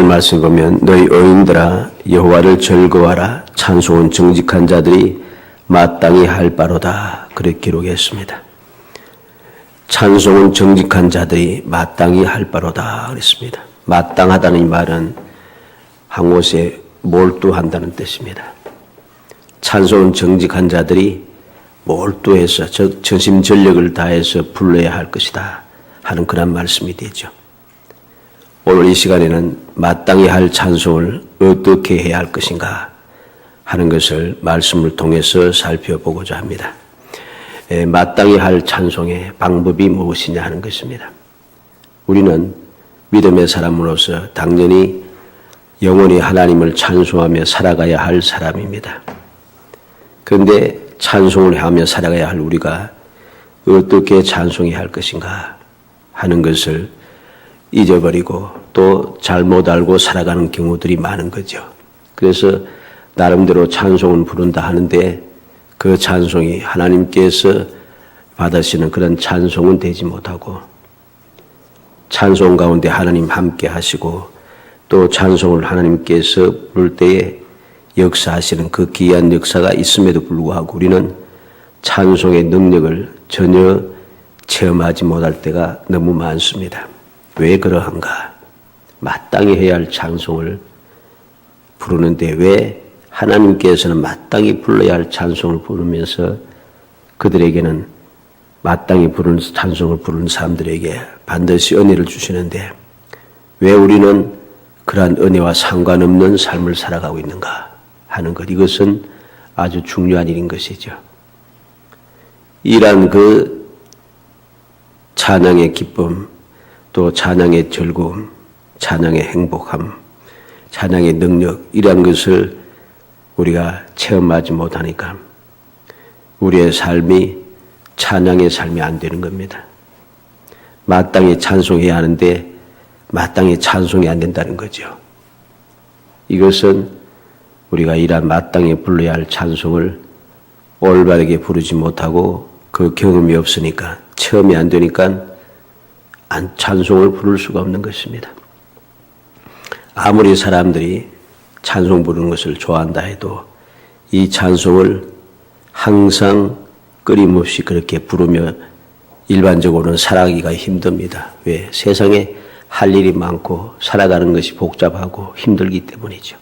20절 말씀 보면 너희 의인들아 여호와를 즐거워하라 찬송은 정직한 자들이 마땅히 할 바로다 그렇게 기록했습니다. 찬송은 정직한 자들이 마땅히 할 바로다 그랬습니다. 마땅하다는 이 말은 한 곳에 몰두한다는 뜻입니다. 찬송은 정직한 자들이 몰두해서 전심전력을 다해서 불러야 할 것이다 하는 그런 말씀이 되죠. 오늘 이 시간에는 마땅히 할 찬송을 어떻게 해야 할 것인가 하는 것을 말씀을 통해서 살펴보고자 합니다. 마땅히 할 찬송의 방법이 무엇이냐 하는 것입니다. 우리는 믿음의 사람으로서 당연히 영원히 하나님을 찬송하며 살아가야 할 사람입니다. 그런데 찬송을 하며 살아가야 할 우리가 어떻게 찬송해야 할 것인가 하는 것을 잊어버리고 또 잘못 알고 살아가는 경우들이 많은 거죠. 그래서 나름대로 찬송을 부른다 하는데 그 찬송이 하나님께서 받으시는 그런 찬송은 되지 못하고 찬송 가운데 하나님 함께 하시고 또 찬송을 하나님께서 부를 때에 역사하시는 그 귀한 역사가 있음에도 불구하고 우리는 찬송의 능력을 전혀 체험하지 못할 때가 너무 많습니다. 왜 그러한가? 마땅히 해야 할 찬송을 부르는데 왜 하나님께서는 마땅히 불러야 할 찬송을 부르면서 그들에게는 마땅히 부르는 찬송을 부르는 사람들에게 반드시 은혜를 주시는데 왜 우리는 그러한 은혜와 상관없는 삶을 살아가고 있는가 하는 것, 이것은 아주 중요한 일인 것이죠. 이러한 그 찬양의 기쁨, 또 찬양의 즐거움, 찬양의 행복함, 찬양의 능력, 이러한 것을 우리가 체험하지 못하니까 우리의 삶이 찬양의 삶이 안 되는 겁니다. 마땅히 찬송해야 하는데 마땅히 찬송이 안 된다는 거죠. 이것은 우리가 이러한 마땅히 불러야 할 찬송을 올바르게 부르지 못하고 그 경험이 없으니까 체험이 안 되니까 찬송을 부를 수가 없는 것입니다. 아무리 사람들이 찬송 부르는 것을 좋아한다 해도 이 찬송을 항상 끊임없이 그렇게 부르며 일반적으로는 살아가기가 힘듭니다. 왜? 세상에 할 일이 많고 살아가는 것이 복잡하고 힘들기 때문이죠.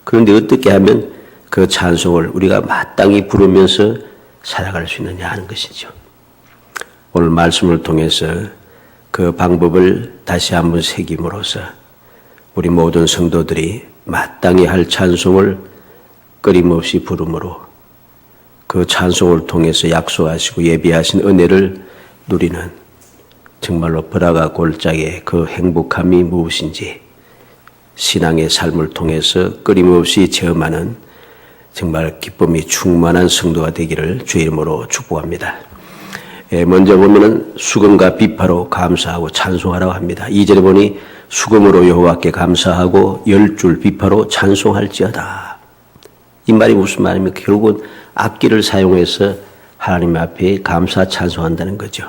그런데 어떻게 하면 그 찬송을 우리가 마땅히 부르면서 살아갈 수 있느냐 하는 것이죠. 오늘 말씀을 통해서 그 방법을 다시 한번 새김으로써 우리 모든 성도들이 마땅히 할 찬송을 끊임없이 부름으로 그 찬송을 통해서 약속하시고 예비하신 은혜를 누리는 정말로 보라가 골짜기의 그 행복함이 무엇인지 신앙의 삶을 통해서 끊임없이 체험하는 정말 기쁨이 충만한 성도가 되기를 주의 이름으로 축복합니다. 먼저 보면은 수금과 비파로 감사하고 찬송하라고 합니다. 2절에 보니 수금으로 여호와께 감사하고 10줄 비파로 찬송할지어다. 이 말이 무슨 말이냐면 결국은 악기를 사용해서 하나님 앞에 감사 찬송한다는 거죠.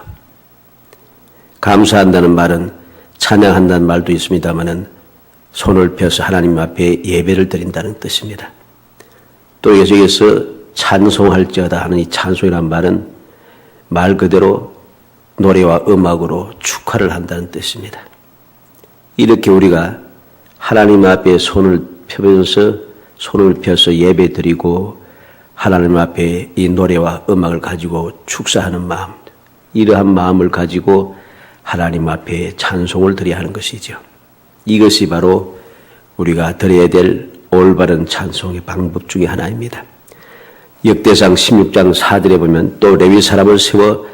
감사한다는 말은 찬양한다는 말도 있습니다만은 손을 펴서 하나님 앞에 예배를 드린다는 뜻입니다. 또 여기서 찬송할지어다 하는 이 찬송이란 말은 말 그대로 노래와 음악으로 축하를 한다는 뜻입니다. 이렇게 우리가 하나님 앞에 손을 펴서 예배 드리고 하나님 앞에 이 노래와 음악을 가지고 축사하는 마음, 이러한 마음을 가지고 하나님 앞에 찬송을 드려야 하는 것이죠. 이것이 바로 우리가 드려야 될 올바른 찬송의 방법 중에 하나입니다. 역대상 16장 4절에 보면 또 레위 사람을 세워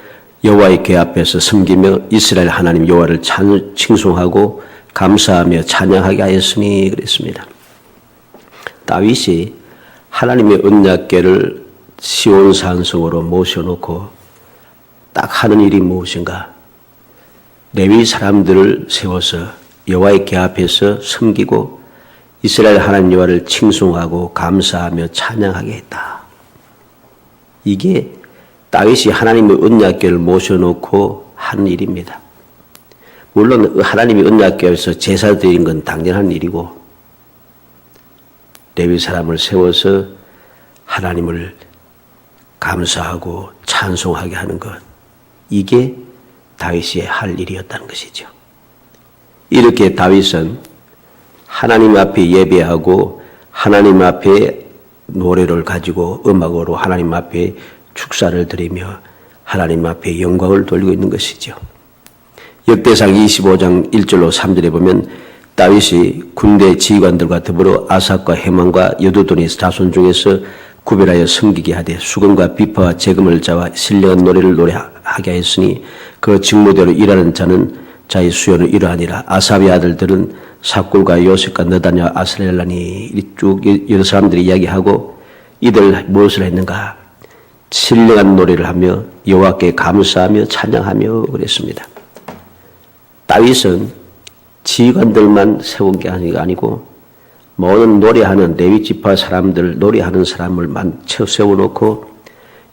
여호와의 궤 앞에서 섬기며 이스라엘 하나님 여호와를 칭송하고 감사하며 찬양하게 하였으니 그랬습니다. 다윗이 하나님의 언약궤를 시온 산성으로 모셔놓고 딱 하는 일이 무엇인가? 레위 사람들을 세워서 여호와의 궤 앞에서 섬기고 이스라엘 하나님 여호와를 칭송하고 감사하며 찬양하게 했다. 이게 다윗이 하나님의 언약궤를 모셔놓고 한 일입니다. 물론 하나님이 언약궤에서 제사 드리는 건 당연한 일이고 레위 사람을 세워서 하나님을 감사하고 찬송하게 하는 것, 이게 다윗이 할 일이었다는 것이죠. 이렇게 다윗은 하나님 앞에 예배하고 하나님 앞에 노래를 가지고 음악으로 하나님 앞에 축사를 드리며 하나님 앞에 영광을 돌리고 있는 것이죠. 역대상 25장 1절로 3절에 보면 다윗이 군대 지휘관들과 더불어 아삽과 헤만과 여두둔의 자손 중에서 구별하여 섬기게 하되 수금과 비파와 재금을 잡아 신령한 노래를 노래하게 하였으니 그 직무대로 일하는 자는 자의 수요는 이러하니라. 아삽의 아들들은 삭굴과 요셉과 너다냐 아스렐라니 쭉 여러 사람들이 이야기하고 이들 무엇을 했는가? 신령한 노래를 하며 여호와께 감사하며 찬양하며 그랬습니다. 다윗은 지휘관들만 세운 게 아니고 모든 노래하는 레위 지파 사람들 노래하는 사람을 세워놓고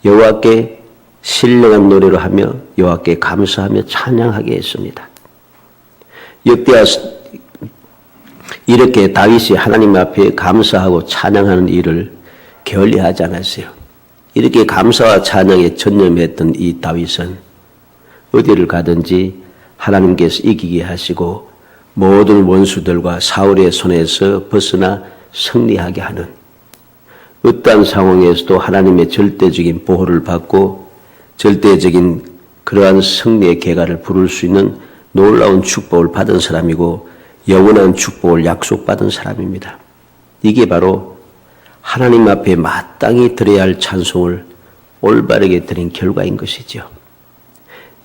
여호와께 신령한 노래를 하며 여호와께 감사하며 찬양하게 했습니다. 역대하 이렇게 다윗이 하나님 앞에 감사하고 찬양하는 일을 게을리하지 않았어요. 이렇게 감사와 찬양에 전념했던 이 다윗은 어디를 가든지 하나님께서 이기게 하시고 모든 원수들과 사울의 손에서 벗어나 승리하게 하는 어떠한 상황에서도 하나님의 절대적인 보호를 받고 절대적인 그러한 승리의 계가를 부를 수 있는 놀라운 축복을 받은 사람이고 영원한 축복을 약속받은 사람입니다. 이게 바로 하나님 앞에 마땅히 드려야 할 찬송을 올바르게 드린 결과인 것이죠.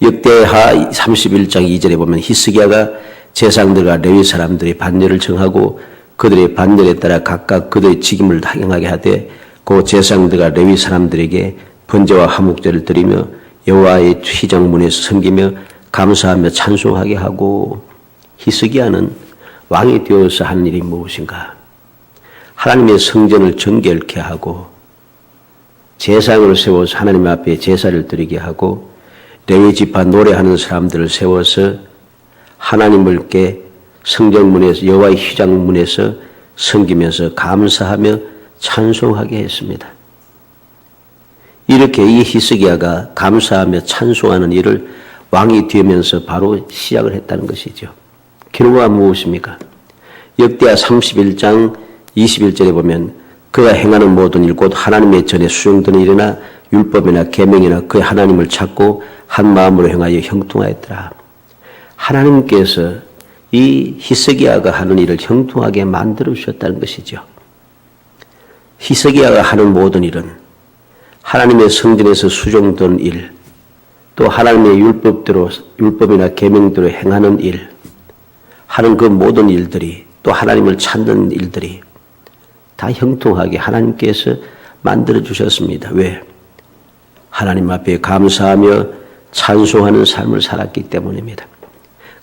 역대하 31장 2절에 보면 히스기야가 제사장들과 레위 사람들의 반열을 정하고 그들의 반열에 따라 각각 그들의 직임을 행하게 하되 그 제사장들과 레위 사람들에게 번제와 화목제를 드리며 여호와의 휘장문에서 섬기며 감사하며 찬송하게 하고 히스기야는 왕이 되어서 하는 일이 무엇인가? 하나님의 성전을 정결케 하고 제사장을 세워서 하나님 앞에 제사를 드리게 하고 레위 지파 노래하는 사람들을 세워서 하나님께 성전문에서 여호와의 휘장문에서 섬기면서 감사하며 찬송하게 했습니다. 이렇게 이 히스기야가 감사하며 찬송하는 일을 왕이 되면서 바로 시작을 했다는 것이죠. 결과가 무엇입니까? 역대하 31장 21절에 보면 그가 행하는 모든 일 곧 하나님의 전에 수용되는 일이나 율법이나 계명이나 그의 하나님을 찾고 한 마음으로 행하여 형통하였더라. 하나님께서 이 히스기야가 하는 일을 형통하게 만들어 주셨다는 것이죠. 히스기야가 하는 모든 일은 하나님의 성전에서 수종된 일, 또 하나님의 율법이나 계명대로 행하는 일, 하는 그 모든 일들이 또 하나님을 찾는 일들이 다 형통하게 하나님께서 만들어 주셨습니다. 왜? 하나님 앞에 감사하며 찬송하는 삶을 살았기 때문입니다.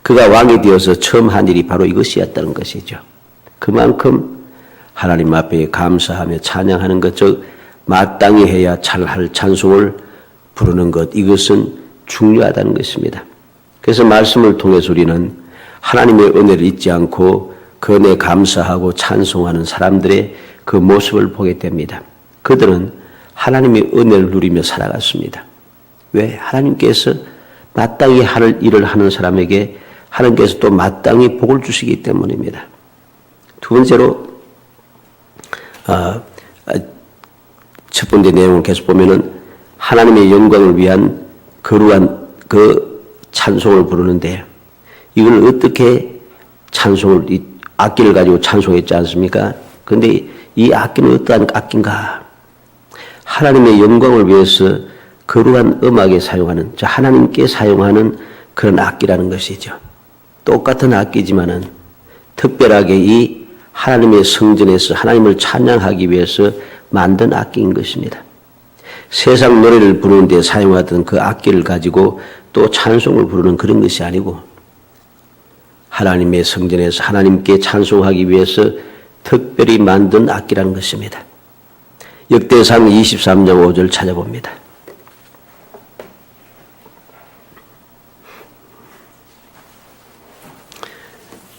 그가 왕이 되어서 처음 한 일이 바로 이것이었다는 것이죠. 그만큼 하나님 앞에 감사하며 찬양하는 것, 즉 마땅히 해야 잘할 찬송을 부르는 것, 이것은 중요하다는 것입니다. 그래서 말씀을 통해서 우리는 하나님의 은혜를 잊지 않고 그 은혜에 감사하고 찬송하는 사람들의 그 모습을 보게 됩니다. 그들은 하나님의 은혜를 누리며 살아갔습니다. 왜? 하나님께서 마땅히 할 일을 하는 사람에게 하나님께서 또 마땅히 복을 주시기 때문입니다. 두 번째로 첫 번째 내용을 계속 보면은 하나님의 영광을 위한 거룩한 그 찬송을 부르는데 이걸 어떻게 찬송을 이 악기를 가지고 찬송했지 않습니까? 그런데 이 악기는 어떠한 악기인가? 하나님의 영광을 위해서 거룩한 음악에 사용하는, 하나님께 사용하는 그런 악기라는 것이죠. 똑같은 악기지만은 특별하게 이 하나님의 성전에서 하나님을 찬양하기 위해서 만든 악기인 것입니다. 세상 노래를 부르는 데 사용하던 그 악기를 가지고 또 찬송을 부르는 그런 것이 아니고 하나님의 성전에서 하나님께 찬송하기 위해서 특별히 만든 악기라는 것입니다. 역대상 23장 5절 찾아봅니다.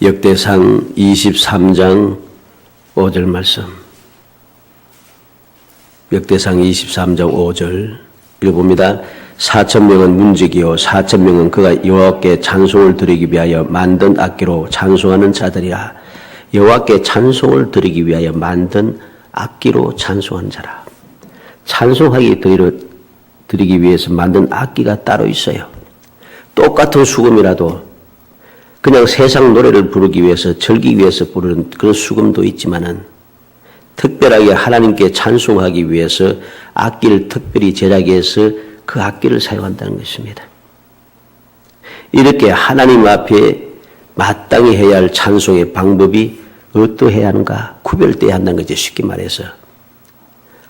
역대상 23장 5절 말씀. 역대상 23장 5절 읽어봅니다. 4,000명은 문지기요 4,000명은 그가 여호와께 찬송을 드리기 위하여 만든 악기로 찬송하는 자들이라. 여호와께 찬송을 드리기 위하여 만든 악기로 찬송하는 자라. 찬송하기 드리기 위해서 만든 악기가 따로 있어요. 똑같은 수금이라도 그냥 세상 노래를 부르기 위해서 즐기기 위해서 부르는 그런 수금도 있지만은 특별하게 하나님께 찬송하기 위해서 악기를 특별히 제작해서 그 악기를 사용한다는 것입니다. 이렇게 하나님 앞에 마땅히 해야 할 찬송의 방법이 어떠해야 하는가 구별돼야 한다는 거죠. 쉽게 말해서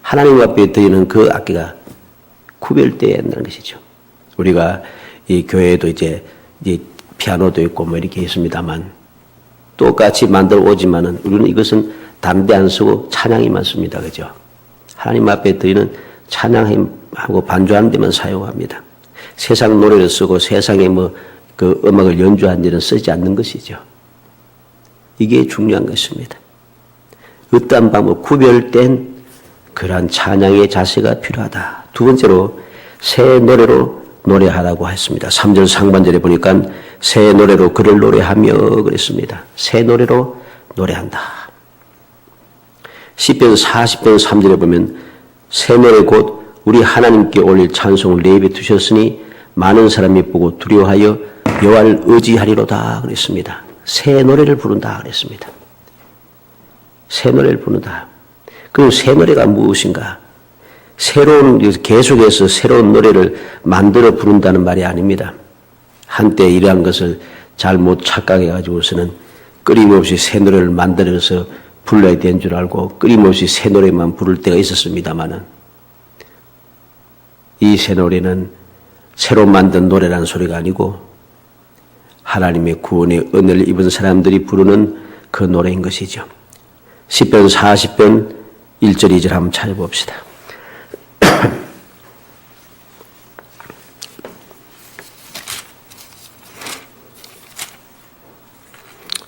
하나님 앞에 드리는 그 악기가 구별돼야 한다는 것이죠. 우리가 이 교회에도 이제 피아노도 있고 뭐 이렇게 있습니다만 똑같이 만들어 오지만은 우리는 이것은 담배 안 쓰고 찬양에만 씁니다. 그죠? 하나님 앞에 드리는 찬양하고 반주하는 데만 사용합니다. 세상 노래를 쓰고 세상에 그 음악을 연주하는 데는 쓰지 않는 것이죠. 이게 중요한 것입니다. 어떠한 방법, 구별된 그러한 찬양의 자세가 필요하다. 두 번째로 새 노래로 노래하라고 했습니다. 3절 상반절에 보니까 새 노래로 그를 노래하며 그랬습니다. 새 노래로 노래한다. 시편 40편 3절에 보면 새 노래 곧 우리 하나님께 올릴 찬송을 내입에 두셨으니 많은 사람이 보고 두려워하여 여호와를 의지하리로다 그랬습니다. 새 노래를 부른다 그랬습니다. 새 노래를 부른다. 그럼 새 노래가 무엇인가? 계속해서 새로운 노래를 만들어 부른다는 말이 아닙니다. 한때 이러한 것을 잘못 착각해가지고서는 끊임없이 새 노래를 만들어서 불러야 되는 줄 알고 끊임없이 새 노래만 부를 때가 있었습니다만은 이 새 노래는 새로 만든 노래라는 소리가 아니고 하나님의 구원의 은혜를 입은 사람들이 부르는 그 노래인 것이죠. 시편 40편 1절 2절 한번 찾아봅시다.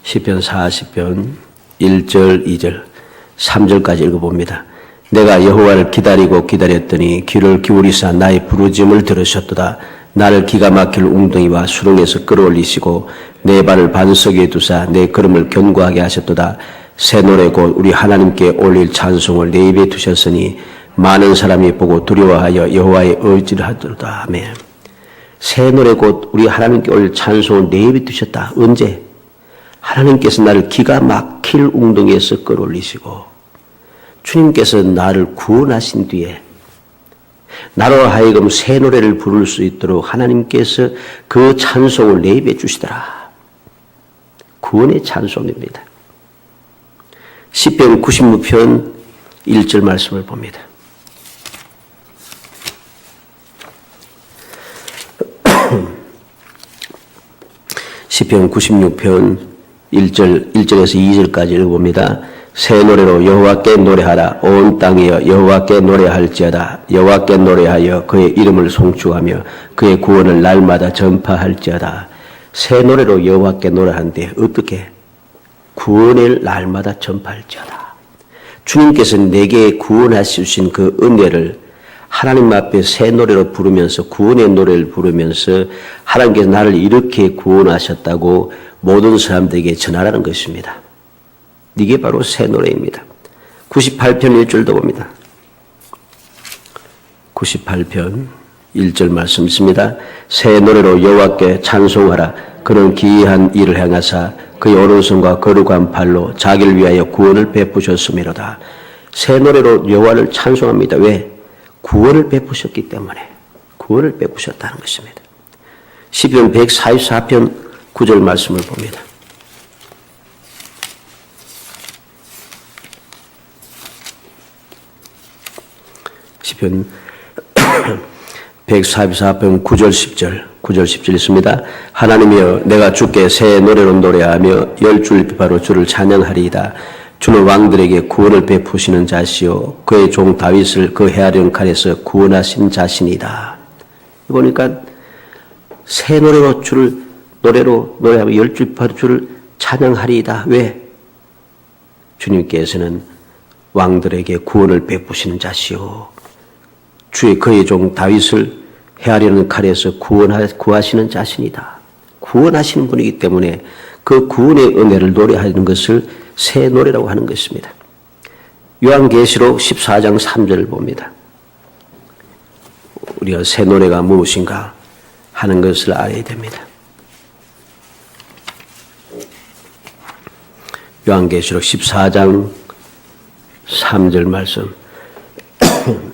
시편 40편 1절 2절 3절까지 읽어봅니다. 내가 여호와를 기다리고 기다렸더니 귀를 기울이사 나의 부르짖음을 들으셨도다. 나를 기가 막힐 웅덩이와 수렁에서 끌어올리시고 내 발을 반석 위에 두사 내 걸음을 견고하게 하셨도다. 새 노래 곧 우리 하나님께 올릴 찬송을 내 입에 두셨으니 많은 사람이 보고 두려워하여 여호와의 의지를 하도다. 아멘. 새 노래 곧 우리 하나님께 올릴 찬송을 내 입에 두셨다. 언제? 하나님께서 나를 기가 막힐 웅덩이에서 끌어올리시고 주님께서 나를 구원하신 뒤에 나로 하여금 새 노래를 부를 수 있도록 하나님께서 그 찬송을 내 입에 주시더라. 구원의 찬송입니다. 시편 96편 1절 말씀을 봅니다. 시편 96편 1절에서 2절까지 읽어봅니다. 새 노래로 여호와께 노래하라. 온 땅이여 여호와께 노래할지어다. 여호와께 노래하여 그의 이름을 송축하며 그의 구원을 날마다 전파할지어다. 새 노래로 여호와께 노래하는데 어떻게? 구원을 날마다 전파할지어다. 주님께서 내게 구원하신 그 은혜를 하나님 앞에 새 노래로 부르면서 구원의 노래를 부르면서 하나님께서 나를 이렇게 구원하셨다고 모든 사람들에게 전하라는 것입니다. 이게 바로 새 노래입니다. 98편 1절도 봅니다. 98편 1절 말씀 있습니다. 새 노래로 여호와께 찬송하라. 그는 기이한 일을 행하사 그의 오른손과 거룩한 팔로 자기를 위하여 구원을 베푸셨음이로다. 새 노래로 여호와를 찬송합니다. 왜? 구원을 베푸셨기 때문에 구원을 베푸셨다는 것입니다. 시편 144편 9절 말씀을 봅니다. 시편 144편 9절 10절 있습니다. 하나님이여 내가 주께 새 노래로 노래하며 열줄 비파로 주를 찬양하리이다. 주는 왕들에게 구원을 베푸시는 자시요 그의 종 다윗을 그 헤아리는 칼에서 구원하신 자신이다. 보니까 새 노래로 주를 노래하며 열줄 비파로 주를 찬양하리이다. 왜? 주님께서는 왕들에게 구원을 베푸시는 자시오. 주의 그의 종 다윗을 헤아리는 칼에서 구하시는 자신이다. 구원하시는 분이기 때문에 그 구원의 은혜를 노래하는 것을 새 노래라고 하는 것입니다. 요한계시록 14장 3절을 봅니다. 우리가 새 노래가 무엇인가 하는 것을 알아야 됩니다. 요한계시록 14장 3절 말씀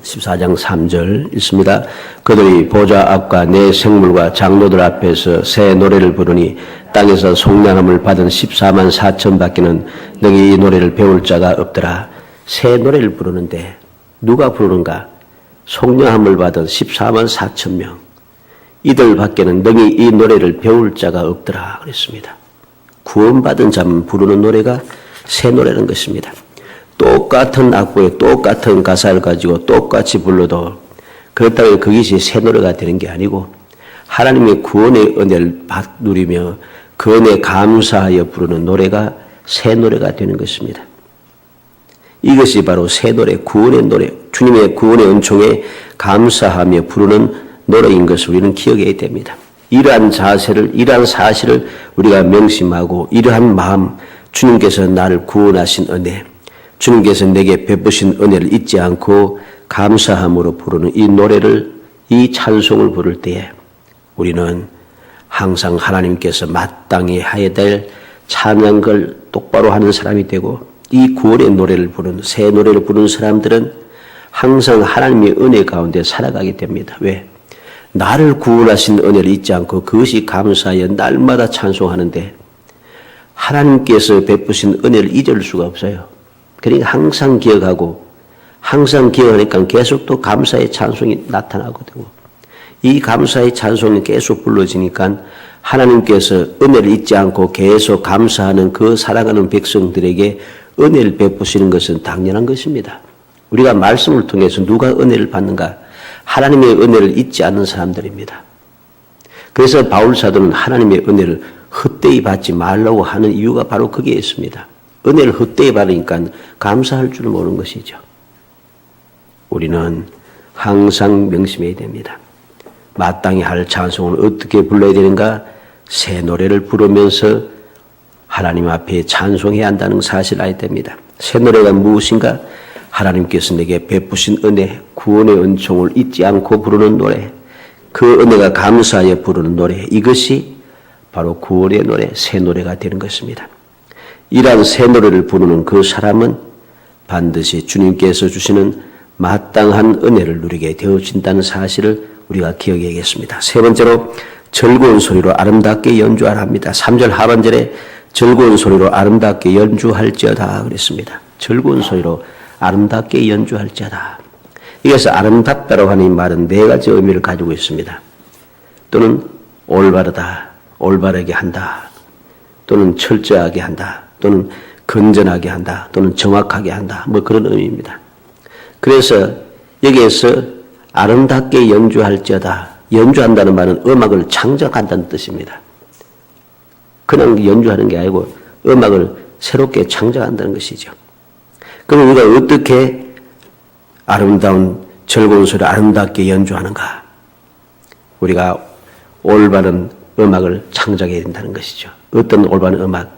14장 3절 있습니다. 그들이 보좌 앞과 내 생물과 장로들 앞에서 새 노래를 부르니 땅에서 속량함을 받은 14만 4천 밖에는 너희 이 노래를 배울 자가 없더라. 새 노래를 부르는데 누가 부르는가? 속량함을 받은 14만 4천 명. 이들 밖에는 너희 이 노래를 배울 자가 없더라 그랬습니다. 구원받은 자만 부르는 노래가 새 노래라는 것입니다. 똑같은 악보에 똑같은 가사를 가지고 똑같이 불러도 그렇다고 그것이 새 노래가 되는 게 아니고 하나님의 구원의 은혜를 누리며 그 은혜에 감사하여 부르는 노래가 새 노래가 되는 것입니다. 이것이 바로 새 노래, 구원의 노래, 주님의 구원의 은총에 감사하며 부르는 노래인 것을 우리는 기억해야 됩니다. 이러한 자세를, 이러한 사실을 우리가 명심하고 이러한 마음, 주님께서 나를 구원하신 은혜, 주님께서 내게 베푸신 은혜를 잊지 않고 감사함으로 부르는 이 노래를, 이 찬송을 부를 때에 우리는 항상 하나님께서 마땅히 해야 될 찬양을 똑바로 하는 사람이 되고 이 구원의 노래를 부르는, 새 노래를 부르는 사람들은 항상 하나님의 은혜 가운데 살아가게 됩니다. 왜? 나를 구원하신 은혜를 잊지 않고 그것이 감사하여 날마다 찬송하는데 하나님께서 베푸신 은혜를 잊을 수가 없어요. 그러니까 항상 기억하고 항상 기억하니까 계속 또 감사의 찬송이 나타나고 되고 이 감사의 찬송이 계속 불러지니까 하나님께서 은혜를 잊지 않고 계속 감사하는 그 사랑하는 백성들에게 은혜를 베푸시는 것은 당연한 것입니다. 우리가 말씀을 통해서 누가 은혜를 받는가? 하나님의 은혜를 잊지 않는 사람들입니다. 그래서 바울 사도는 하나님의 은혜를 헛되이 받지 말라고 하는 이유가 바로 거기에 있습니다. 은혜를 헛되이 받으니까 감사할 줄 모르는 것이죠. 우리는 항상 명심해야 됩니다. 마땅히 할 찬송을 어떻게 불러야 되는가? 새 노래를 부르면서 하나님 앞에 찬송해야 한다는 사실을 알아야 됩니다. 새 노래가 무엇인가? 하나님께서 내게 베푸신 은혜, 구원의 은총을 잊지 않고 부르는 노래, 그 은혜가 감사하여 부르는 노래, 이것이 바로 구원의 노래, 새 노래가 되는 것입니다. 이러한 새 노래를 부르는 그 사람은 반드시 주님께서 주시는 마땅한 은혜를 누리게 되어진다는 사실을 우리가 기억해야겠습니다. 세 번째로 즐거운 소리로 아름답게 연주하라 합니다. 3절 하반절에 즐거운 소리로 아름답게 연주할지어다 그랬습니다. 즐거운 소리로 아름답게 연주할지어다. 이것을 아름답다라고 하는 이 말은 네 가지 의미를 가지고 있습니다. 또는 올바르다, 올바르게 한다, 또는 철저하게 한다, 또는 건전하게 한다, 또는 정확하게 한다, 뭐 그런 의미입니다. 그래서 여기에서 아름답게 연주할지어다, 연주한다는 말은 음악을 창작한다는 뜻입니다. 그냥 연주하는 게 아니고 음악을 새롭게 창작한다는 것이죠. 그럼 우리가 어떻게 아름다운 즐거운 소리를 아름답게 연주하는가? 우리가 올바른 음악을 창작해야 된다는 것이죠. 어떤 올바른 음악?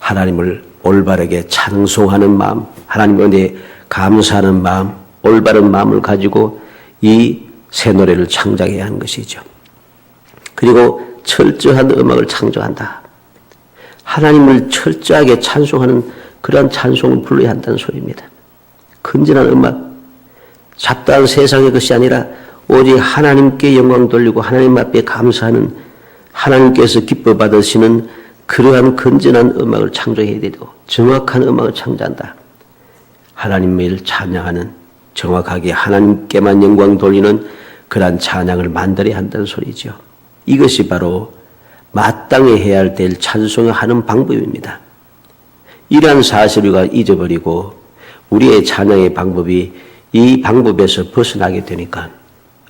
하나님을 올바르게 찬송하는 마음, 하나님 은혜에 감사하는 마음, 올바른 마음을 가지고 이 새 노래를 창작해야 하는 것이죠. 그리고 철저한 음악을 창조한다. 하나님을 철저하게 찬송하는 그러한 찬송을 불러야 한다는 소리입니다. 건전한 음악, 잡다한 세상의 것이 아니라 오직 하나님께 영광 돌리고 하나님 앞에 감사하는 하나님께서 기뻐 받으시는 그러한 건전한 음악을 창조해야 되고 정확한 음악을 창조한다. 하나님을 찬양하는 정확하게 하나님께만 영광 돌리는 그러한 찬양을 만들어야 한다는 소리죠. 이것이 바로 마땅히 해야 될 찬송을 하는 방법입니다. 이러한 사실을 우리가 잊어버리고 우리의 찬양의 방법이 이 방법에서 벗어나게 되니까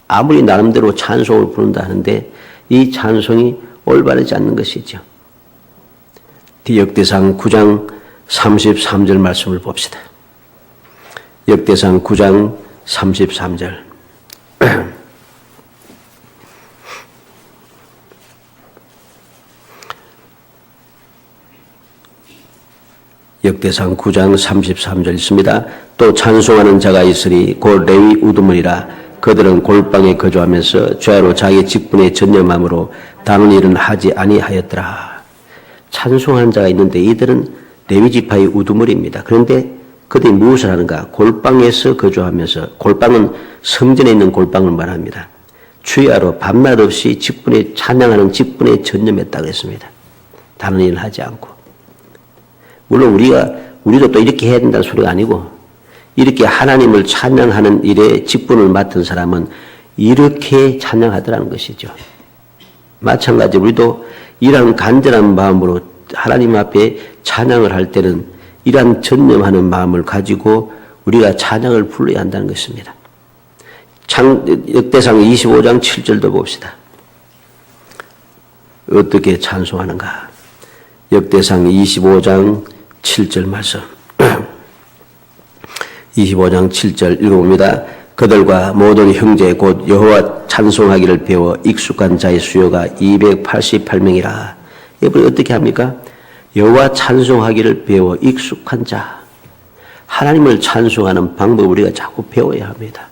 아무리 나름대로 찬송을 부른다 하는데 이 찬송이 올바르지 않는 것이죠. 역대상 9장 33절 말씀을 봅시다. 역대상 9장 33절. 역대상 9장 33절 있습니다. 또 찬송하는 자가 있으리 곧 레위 우두머리라. 그들은 골방에 거주하면서 죄로 자기 직분에 전념함으로 다른 일은 하지 아니하였더라. 찬송하는 자가 있는데 이들은 레위 지파의 우두머리입니다. 그런데 그들이 무엇을 하는가? 골방에서 거주하면서, 골방은 성전에 있는 골방을 말합니다. 주야로 밤낮 없이 직분에 찬양하는 직분에 전념했다고 했습니다. 다른 일은 하지 않고. 물론 우리도 또 이렇게 해야 된다는 소리가 아니고, 이렇게 하나님을 찬양하는 일에 직분을 맡은 사람은 이렇게 찬양하더라는 것이죠. 마찬가지로 우리도 이러한 간절한 마음으로 하나님 앞에 찬양을 할 때는 이러한 전념하는 마음을 가지고 우리가 찬양을 불러야 한다는 것입니다. 역대상 25장 7절도 봅시다. 어떻게 찬송하는가? 역대상 25장 7절 말씀. 25장 7절 읽어봅니다. 그들과 모든 형제 곧 여호와 찬송하기를 배워 익숙한 자의 수요가 288명이라. 여러분 어떻게 합니까? 여호와 찬송하기를 배워 익숙한 자. 하나님을 찬송하는 방법을 우리가 자꾸 배워야 합니다.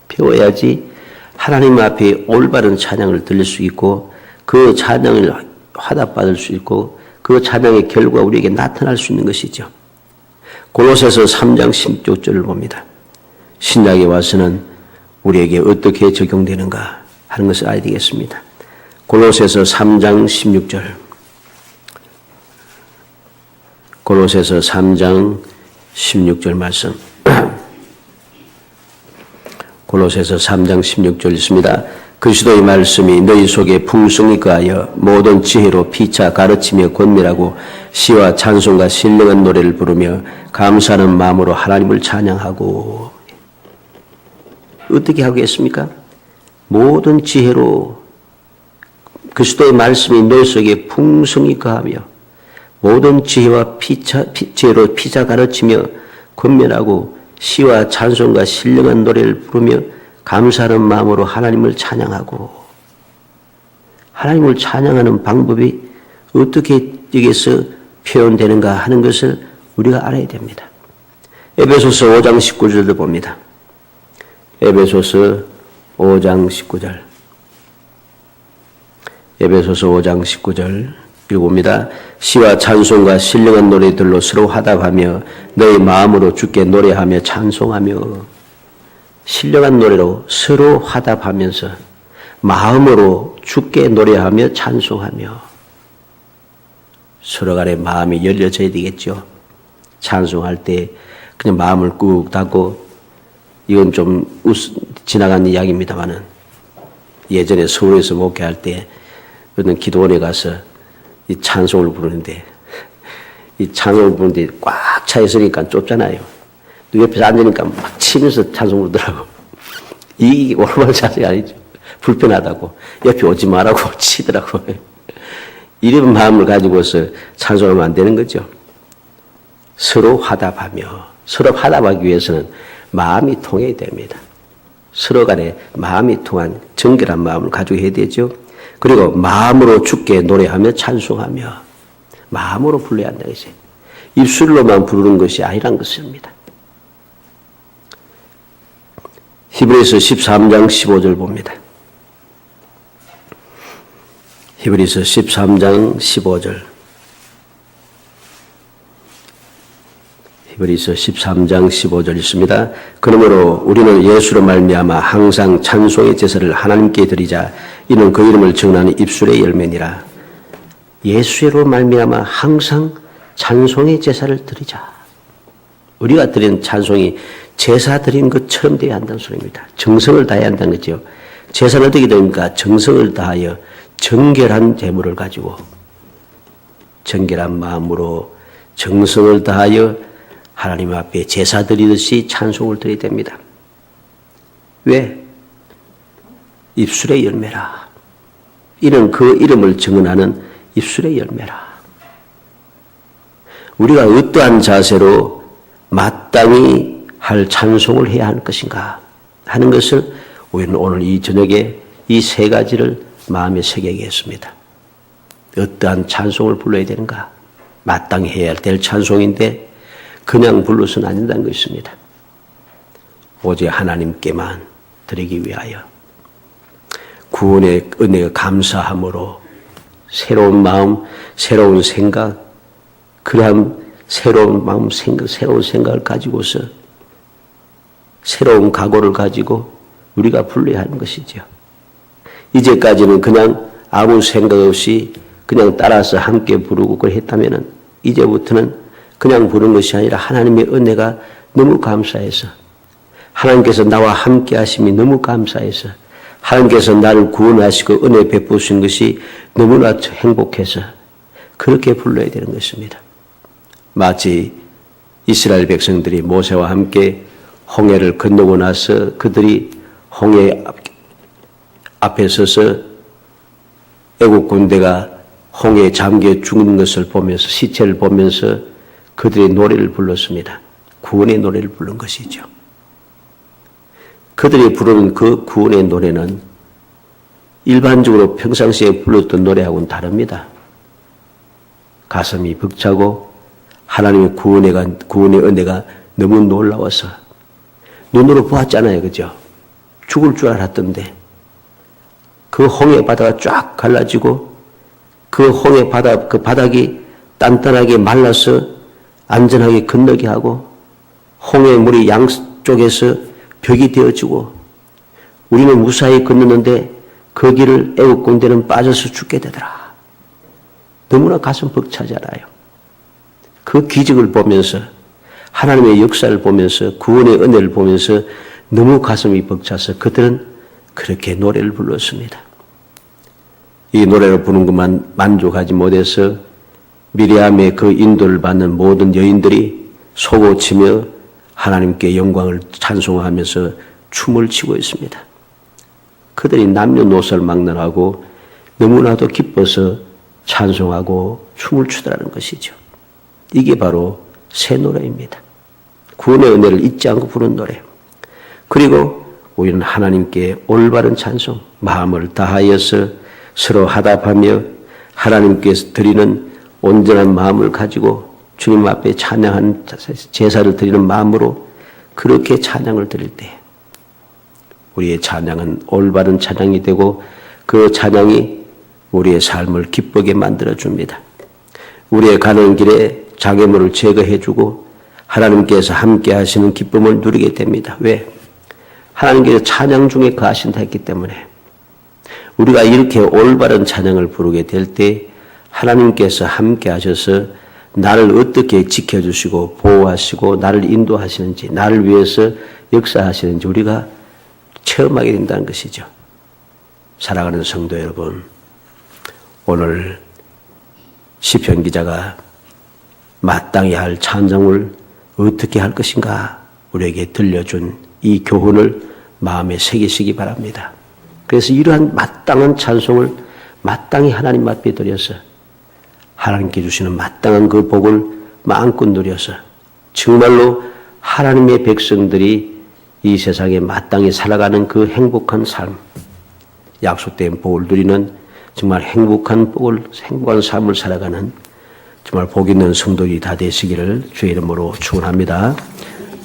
배워야지 하나님 앞에 올바른 찬양을 들릴 수 있고 그 찬양을 화답받을 수 있고 그 찬양의 결과가 우리에게 나타날 수 있는 것이죠. 골로새서 3장 16절을 봅니다. 신약에 와서는 우리에게 어떻게 적용되는가 하는 것을 알아야 되겠습니다. 골로새서 3장 16절. 골로새서 3장 16절 말씀. 골로새서 3장 16절 있습니다. 그리스도의 말씀이 너희 속에 풍성히 거하여 모든 지혜로 피차 가르치며 권면하고 시와 찬송과 신령한 노래를 부르며 감사하는 마음으로 하나님을 찬양하고. 어떻게 하겠습니까? 모든 지혜로 그리스도의 말씀이 너희 속에 풍성히 거하며 모든 지혜와 지혜로 피차 가르치며 권면하고 시와 찬송과 신령한 노래를 부르며 감사하는 마음으로 하나님을 찬양하고. 하나님을 찬양하는 방법이 어떻게 여기서 표현되는가 하는 것을 우리가 알아야 됩니다. 에베소서 5장 19절도 봅니다. 에베소서 5장 19절. 에베소서 5장 19절 읽어봅니다. 시와 찬송과 신령한 노래들로 서로 화답하며 너희 마음으로 주께 노래하며 찬송하며. 신령한 노래로 서로 화답하면서 마음으로 주께 노래하며 찬송하며. 서로 간에 마음이 열려져야 되겠죠. 찬송할 때 그냥 마음을 꾹 닫고, 이건 좀 지나간 이야기입니다만은 예전에 서울에서 목회할 때 어떤 기도원에 가서 이 찬송을 부르는데, 이 찬송을 부르는데 꽉 차 있으니까 좁잖아요. 옆에서 앉으니까 막 치면서 찬송 부르더라고. 이게 올바른 자세가 아니죠. 불편하다고. 옆에 오지 말라고 치더라고. 이런 마음을 가지고서 찬송하면 안 되는 거죠. 서로 화답하며, 서로 화답하기 위해서는 마음이 통해야 됩니다. 서로 간에 마음이 통한 정결한 마음을 가지고 해야 되죠. 그리고 마음으로 주께 노래하며 찬송하며 마음으로 불러야 한다는 것이에요. 입술로만 부르는 것이 아니란 것입니다. 히브리서 13장 15절 봅니다. 히브리서 13장 15절. 히브리서 13장 15절 있습니다. 그러므로 우리는 예수로 말미암아 항상 찬송의 제사를 하나님께 드리자. 이는 그 이름을 증언하는 입술의 열매니라. 예수로 말미암아 항상 찬송의 제사를 드리자. 우리가 드리는 찬송이 제사 드린 것처럼 되어야 한다는 소리입니다. 정성을 다해야 한다는 거죠. 제사는 어떻게 됩니까? 정성을 다하여 정결한 제물을 가지고 정결한 마음으로 정성을 다하여 하나님 앞에 제사 드리듯이 찬송을 드려야 됩니다. 왜? 입술의 열매라. 이는 그 이름을 증언하는 입술의 열매라. 우리가 어떠한 자세로 마땅히 할 찬송을 해야 하는 것인가 하는 것을 우리는 오늘 이 저녁에 이 세 가지를 마음에 새기겠습니다. 어떠한 찬송을 불러야 되는가? 마땅히 해야 될 찬송인데 그냥 불러서는 안 된다는 것입니다. 오직 하나님께만 드리기 위하여 구원의 은혜가 감사함으로 새로운 마음, 새로운 생각, 그러한 새로운 마음, 새로운 생각을 가지고서 새로운 각오를 가지고 우리가 불러야 하는 것이죠. 이제까지는 그냥 아무 생각 없이 그냥 따라서 함께 부르고 그걸 했다면은 이제부터는 그냥 부르는 것이 아니라 하나님의 은혜가 너무 감사해서 하나님께서 나와 함께 하심이 너무 감사해서 하나님께서 나를 구원하시고 은혜 베푸신 것이 너무나 행복해서 그렇게 불러야 되는 것입니다. 마치 이스라엘 백성들이 모세와 함께 홍해를 건너고 나서 그들이 홍해 앞에 서서 애국 군대가 홍해에 잠겨 죽는 것을 보면서 시체를 보면서 그들의 노래를 불렀습니다. 구원의 노래를 부른 것이죠. 그들이 부르는 그 구원의 노래는 일반적으로 평상시에 불렀던 노래하고는 다릅니다. 가슴이 벅차고 하나님의 구원의 은혜가 너무 놀라워서 눈으로 보았잖아요. 그죠? 죽을 줄 알았던데 그 홍해 바다가 쫙 갈라지고 그 홍해 바다, 그 바닥이 단단하게 말라서 안전하게 건너게 하고 홍해 물이 양쪽에서 벽이 되어지고 우리는 무사히 건너는데 그 길을 애국 군대는 빠져서 죽게 되더라. 너무나 가슴 벅차잖아요. 그 기적을 보면서 하나님의 역사를 보면서 구원의 은혜를 보면서 너무 가슴이 벅차서 그들은 그렇게 노래를 불렀습니다. 이 노래를 부르는 것만 만족하지 못해서 미리암의 그 인도를 받는 모든 여인들이 소고치며 하나님께 영광을 찬송하면서 춤을 추고 있습니다. 그들이 남녀노소막론하고 너무나도 기뻐서 찬송하고 춤을 추더라는 것이죠. 이게 바로 새 노래입니다. 구원의 은혜를 잊지 않고 부른 노래. 그리고 우리는 하나님께 올바른 찬송, 마음을 다하여서 서로 화답하며 하나님께서 드리는 온전한 마음을 가지고 주님 앞에 찬양한 제사를 드리는 마음으로 그렇게 찬양을 드릴 때 우리의 찬양은 올바른 찬양이 되고 그 찬양이 우리의 삶을 기쁘게 만들어줍니다. 우리의 가는 길에 장애물을 제거해주고 하나님께서 함께 하시는 기쁨을 누리게 됩니다. 왜? 하나님께서 찬양 중에 거하신다 했기 때문에 우리가 이렇게 올바른 찬양을 부르게 될 때 하나님께서 함께 하셔서 나를 어떻게 지켜주시고 보호하시고 나를 인도하시는지 나를 위해서 역사하시는지 우리가 체험하게 된다는 것이죠. 사랑하는 성도 여러분, 오늘 시편 기자가 마땅히 할 찬송을 어떻게 할 것인가 우리에게 들려준 이 교훈을 마음에 새기시기 바랍니다. 그래서 이러한 마땅한 찬송을 마땅히 하나님 앞에 드려서 하나님께 주시는 마땅한 그 복을 마음껏 누려서 정말로 하나님의 백성들이 이 세상에 마땅히 살아가는 그 행복한 삶, 약속된 복을 누리는 정말 행복한 삶을 살아가는 정말 복 있는 성도들이 다 되시기를 주의 이름으로 축원합니다.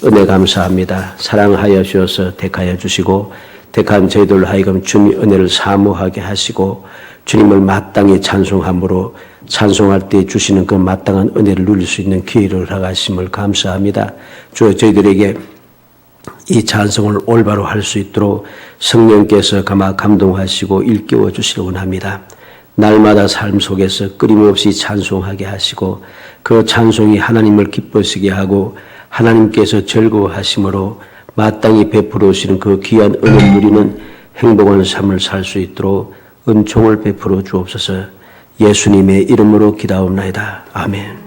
은혜 감사합니다. 사랑하여 주셔서 택하여 주시고 택한 저희들로 하여금 주님의 은혜를 사모하게 하시고 주님을 마땅히 찬송함으로 찬송할 때 주시는 그 마땅한 은혜를 누릴 수 있는 기회를 허가하심을 감사합니다. 주여 저희들에게 이 찬송을 올바로 할 수 있도록 성령께서 감동하시고 일깨워 주시기 원합니다. 날마다 삶 속에서 끊임없이 찬송하게 하시고 그 찬송이 하나님을 기쁘시게 하고 하나님께서 즐거워하심으로 마땅히 베풀어 주시는 그 귀한 은혜를 누리는 행복한 삶을 살 수 있도록 은총을 베풀어 주옵소서. 예수님의 이름으로 기도하옵나이다. 아멘.